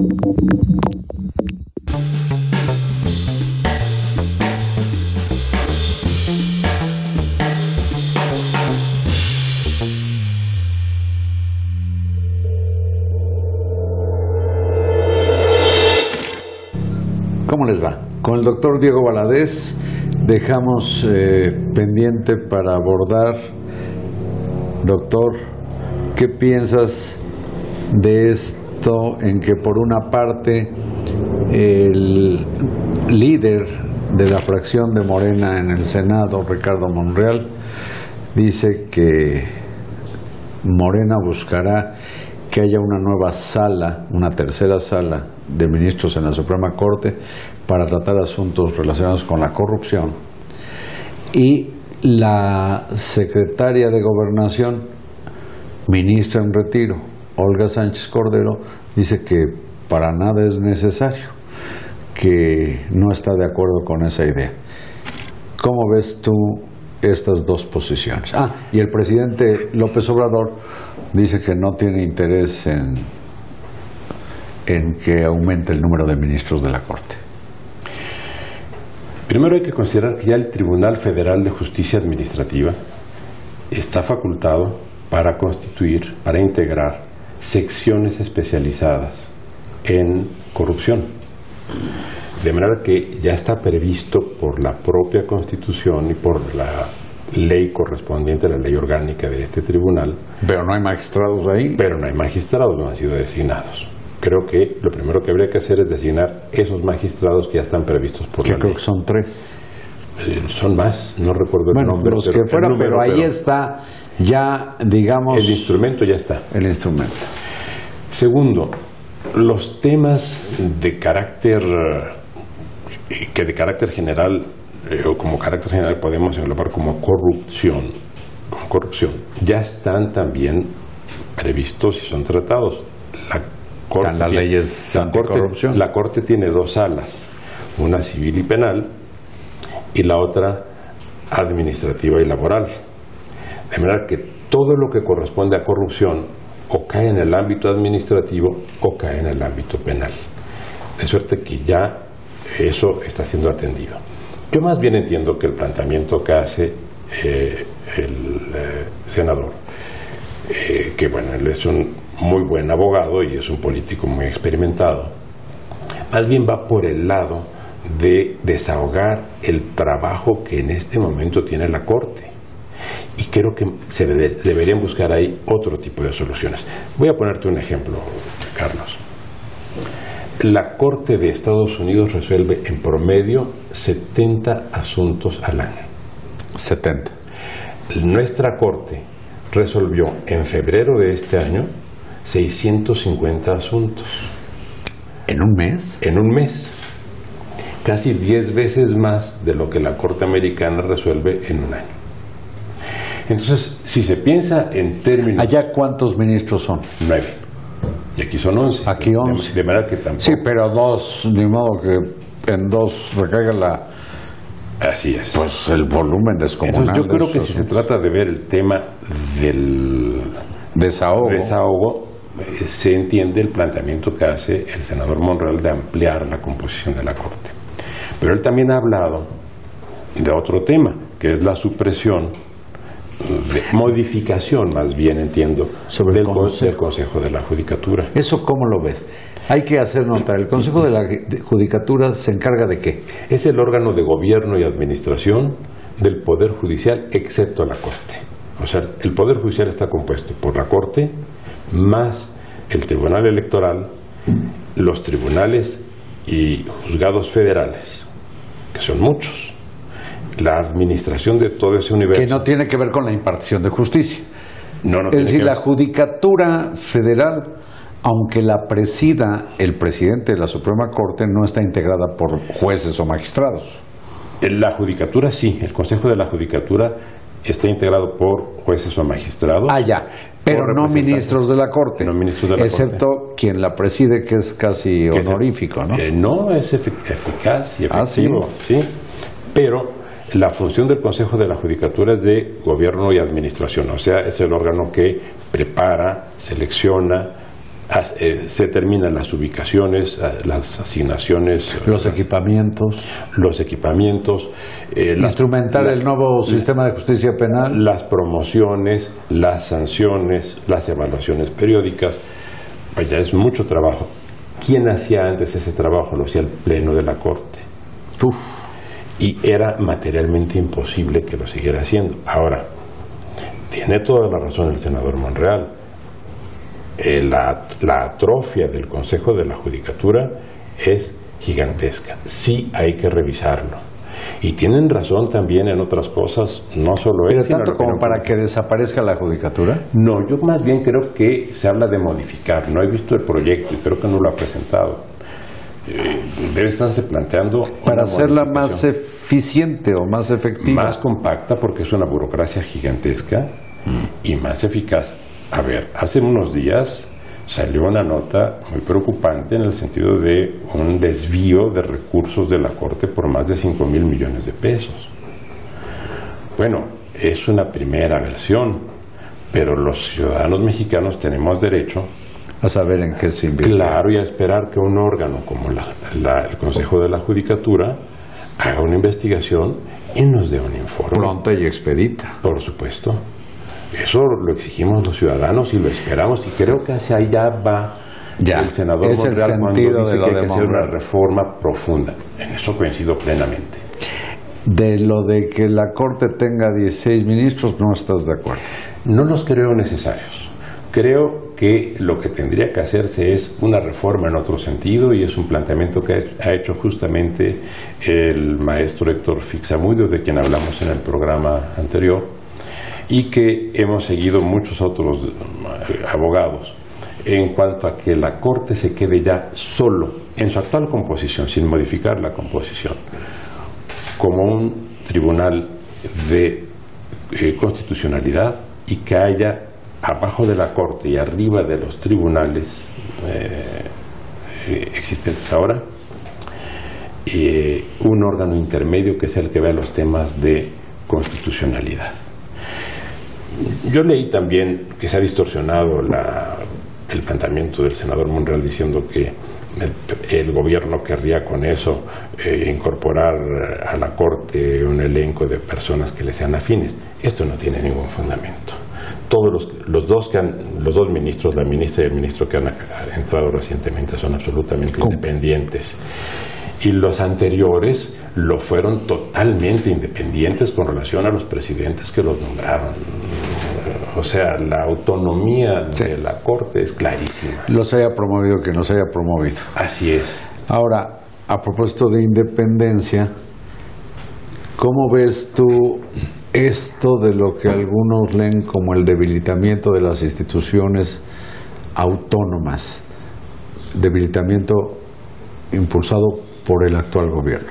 ¿Cómo les va? Con el doctor Diego Valadez dejamos pendiente para abordar, doctor, ¿qué piensas de esto en que por una parte el líder de la fracción de Morena en el Senado, Ricardo Monreal, dice que Morena buscará que haya una nueva sala, una tercera sala de ministros en la Suprema Corte para tratar asuntos relacionados con la corrupción? Y la secretaria de Gobernación, ministra en retiro, Olga Sánchez Cordero, dice que para nada es necesario, que no está de acuerdo con esa idea. ¿Cómo ves tú estas dos posiciones? Y el presidente López Obrador dice que no tiene interés en que aumente el número de ministros de la Corte. Primero hay que considerar que ya el Tribunal Federal de Justicia Administrativa está facultado para constituir, para integrar secciones especializadas en corrupción. De manera que ya está previsto por la propia Constitución y por la ley correspondiente, la ley orgánica de este tribunal. Pero no hay magistrados ahí. Pero no hay magistrados, no han sido designados. Creo que lo primero que habría que hacer es designar esos magistrados que ya están previstos por la ley. Creo que son 3. Son más, no recuerdo el nombre. Los que fueran, pero ahí está ya, digamos... El instrumento ya está. El instrumento. Segundo, los temas de carácter general, o como carácter general podemos englobar como corrupción, ya están también previstos y son tratados. Las leyes anticorrupción. La Corte tiene 2 salas, una civil y penal y la otra administrativa y laboral. De manera que todo lo que corresponde a corrupción o cae en el ámbito administrativo o cae en el ámbito penal. De suerte que ya eso está siendo atendido. Yo más bien entiendo que el planteamiento que hace el senador, que bueno, él es un muy buen abogado y es un político muy experimentado, más bien va por el lado de desahogar el trabajo que en este momento tiene la Corte. Y creo que se deberían buscar ahí otro tipo de soluciones. Voy a ponerte un ejemplo, Carlos. La Corte de Estados Unidos resuelve en promedio 70 asuntos al año. 70. Nuestra Corte resolvió en febrero de este año 650 asuntos. ¿En un mes? En un mes. Casi 10 veces más de lo que la Corte americana resuelve en un año. Entonces, si se piensa en términos... ¿Allá cuántos ministros son? 9. Y aquí son 11. Aquí 11. De manera que tampoco... Sí, pero 2, ni modo que en 2 recaiga la... Así es. Pues el volumen descomunal. Entonces yo creo que si se trata de ver el tema del desahogo, se entiende el planteamiento que hace el senador Monreal de ampliar la composición de la Corte. Pero él también ha hablado de otro tema, que es la supresión, de modificación más bien, entiendo, del Consejo de la Judicatura. ¿Eso cómo lo ves? Hay que hacer notar, ¿el Consejo de la Judicatura se encarga de qué? Es el órgano de gobierno y administración del Poder Judicial, excepto la Corte. O sea, el Poder Judicial está compuesto por la Corte, más el Tribunal Electoral, los tribunales y juzgados federales, que son muchos. La administración de todo ese universo. Que no tiene que ver con la impartición de justicia. No es decir, la Judicatura Federal, aunque la presida el presidente de la Suprema Corte, no está integrada por jueces o magistrados. La Judicatura sí, el Consejo de la Judicatura está integrado por jueces o magistrados. Ya, pero no ministros de la Corte. No ministros de la excepto Corte. Quien la preside, que es casi honorífico, ¿no? No, es eficaz y efectivo, sí. Pero la función del Consejo de la Judicatura es de gobierno y administración, o sea, es el órgano que prepara, selecciona, Se determinan las ubicaciones, las asignaciones, los equipamientos, instrumentar el nuevo sistema de justicia penal, las promociones, las sanciones, las evaluaciones periódicas. Vaya, es mucho trabajo. ¿Quién hacía antes ese trabajo? Lo hacía el Pleno de la Corte. Y era materialmente imposible que lo siguiera haciendo. Ahora, tiene toda la razón el senador Monreal. La atrofia del Consejo de la Judicatura es gigantesca. Sí hay que revisarlo. Y tienen razón también en otras cosas, no solo ¿Pero tanto como para que desaparezca la Judicatura? No, yo más bien creo que se habla de modificar. No he visto el proyecto y creo que no lo ha presentado. Debe estarse planteando para hacerla más eficiente o más efectiva. Más compacta, porque es una burocracia gigantesca, y más eficaz. A ver, hace unos días salió una nota muy preocupante en el sentido de un desvío de recursos de la Corte por más de 5,000 millones de pesos. Bueno, es una primera versión, pero los ciudadanos mexicanos tenemos derecho a saber en qué se invierte. Claro, y a esperar que un órgano como el Consejo de la Judicatura haga una investigación y nos dé un informe. Pronta y expedita. Por supuesto. Eso lo exigimos los ciudadanos y lo esperamos, y creo que hacia allá va el senador Monreal cuando dice que hay que hacer una reforma profunda. En eso coincido plenamente. De lo de que la Corte tenga 16 ministros, ¿no estás de acuerdo? No los creo necesarios. Creo que lo que tendría que hacerse es una reforma en otro sentido, y es un planteamiento que ha hecho justamente el maestro Héctor Fixamudio, de quien hablamos en el programa anterior, y que hemos seguido muchos otros abogados, en cuanto a que la Corte se quede ya solo en su actual composición, sin modificar la composición, como un tribunal de constitucionalidad, y que haya abajo de la Corte y arriba de los tribunales existentes ahora un órgano intermedio que sea el que vea los temas de constitucionalidad. Yo leí también que se ha distorsionado el planteamiento del senador Monreal, diciendo que el gobierno querría con eso incorporar a la Corte un elenco de personas que le sean afines. Esto no tiene ningún fundamento. Todos los dos ministros, la ministra y el ministro que han entrado recientemente, son absolutamente independientes. Y los anteriores lo fueron totalmente independientes con relación a los presidentes que los nombraron. O sea, la autonomía de la Corte es clarísima. Los haya promovido que no se haya promovido. Así es. Ahora, a propósito de independencia, ¿cómo ves tú esto de lo que algunos leen como el debilitamiento de las instituciones autónomas? Debilitamiento impulsado por el actual gobierno.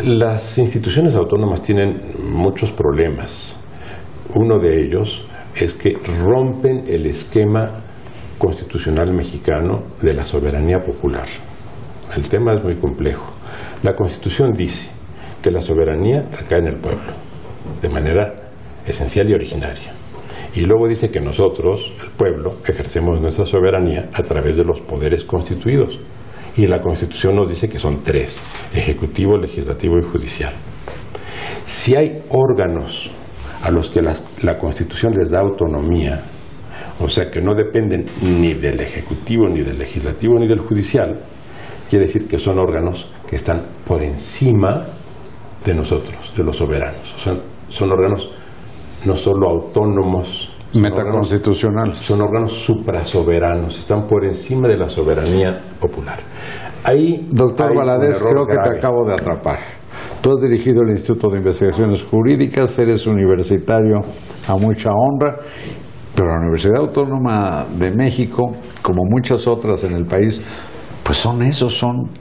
Las instituciones autónomas tienen muchos problemas. Uno de ellos es que rompen el esquema constitucional mexicano de la soberanía popular. El tema es muy complejo. La Constitución dice que la soberanía recae en el pueblo, de manera esencial y originaria. Y luego dice que nosotros, el pueblo, ejercemos nuestra soberanía a través de los poderes constituidos. Y la Constitución nos dice que son 3, ejecutivo, legislativo y judicial. Si hay órganos a los que la Constitución les da autonomía, o sea que no dependen ni del ejecutivo, ni del legislativo, ni del judicial, quiere decir que son órganos que están por encima de nosotros, de los soberanos. O sea, son órganos no solo autónomos, metaconstitucionales, son órganos suprasoberanos, están por encima de la soberanía popular. Ahí, doctor Valadez, creo que te acabo de atrapar. Tú has dirigido el Instituto de Investigaciones Jurídicas, eres universitario a mucha honra, pero la Universidad Autónoma de México, como muchas otras en el país, pues son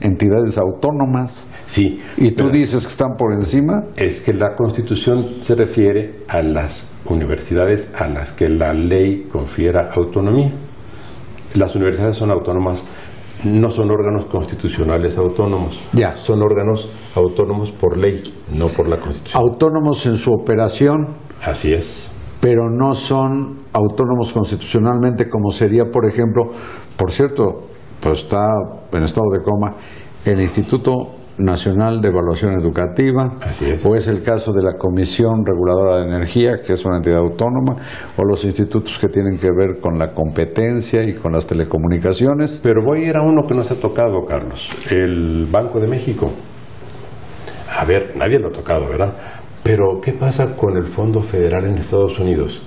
entidades autónomas. Sí. ¿Y tú dices que están por encima? Es que la Constitución se refiere a las universidades a las que la ley confiera autonomía. Las universidades son autónomas, no son órganos constitucionales autónomos. Ya. Son órganos autónomos por ley, no por la Constitución. Autónomos en su operación. Así es. pero no son autónomos constitucionalmente como sería, por ejemplo, por cierto, pues está en estado de coma el Instituto Nacional de Evaluación Educativa, o es el caso de la Comisión Reguladora de Energía, que es una entidad autónoma, o los institutos que tienen que ver con la competencia y con las telecomunicaciones. Pero voy a ir a uno que nos ha tocado, Carlos, el Banco de México. A ver, nadie lo ha tocado, ¿verdad? Pero, ¿qué pasa con el Fondo Federal en Estados Unidos?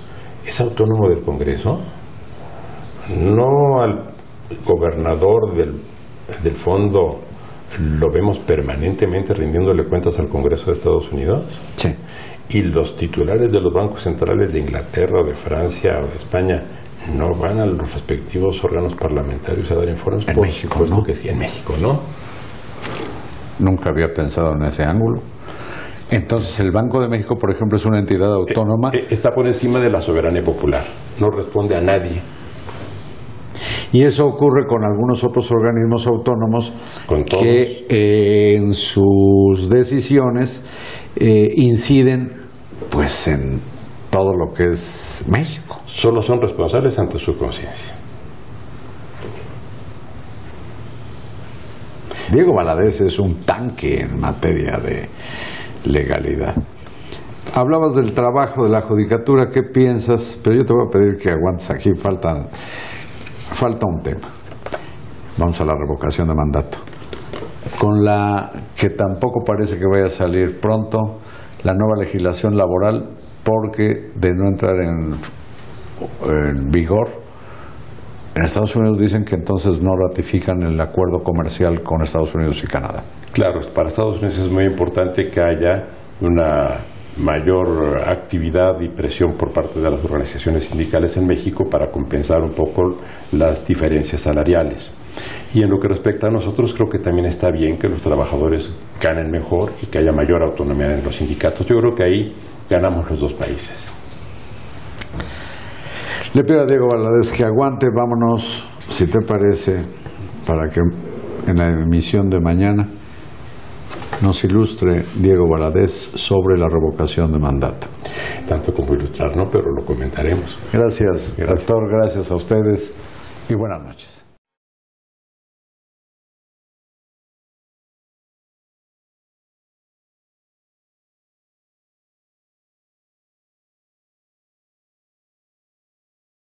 ¿Es autónomo del Congreso? No al gobernador del fondo lo vemos permanentemente rindiéndole cuentas al Congreso de Estados Unidos. Sí. Y los titulares de los bancos centrales de Inglaterra o de Francia o de España no van a los respectivos órganos parlamentarios a dar informes. En México, ¿no? Que sí, en México, ¿no? Nunca había pensado en ese ángulo. Entonces, el Banco de México, por ejemplo, es una entidad autónoma. Está por encima de la soberanía popular. No responde a nadie. Y eso ocurre con algunos otros organismos autónomos que en sus decisiones inciden pues en todo lo que es México. Solo son responsables ante su conciencia. Diego Valadez es un tanque en materia de legalidad. Hablabas del trabajo de la judicatura, ¿qué piensas? Pero yo te voy a pedir que aguantes aquí, falta un tema. Vamos a la revocación de mandato, con la que tampoco parece que vaya a salir pronto, la nueva legislación laboral, porque de no entrar en vigor, en Estados Unidos dicen que entonces no ratifican el acuerdo comercial con Estados Unidos y Canadá. Claro, para Estados Unidos es muy importante que haya una mayor actividad y presión por parte de las organizaciones sindicales en México para compensar un poco las diferencias salariales. Y en lo que respecta a nosotros, creo que también está bien que los trabajadores ganen mejor y que haya mayor autonomía en los sindicatos. Yo creo que ahí ganamos los dos países. Le pido a Diego Valadez que aguante, vámonos, si te parece, para que en la emisión de mañana nos ilustre Diego Valadez sobre la revocación de mandato. Tanto como ilustrar, ¿no? Pero lo comentaremos. Gracias, doctor, gracias a ustedes y buenas noches.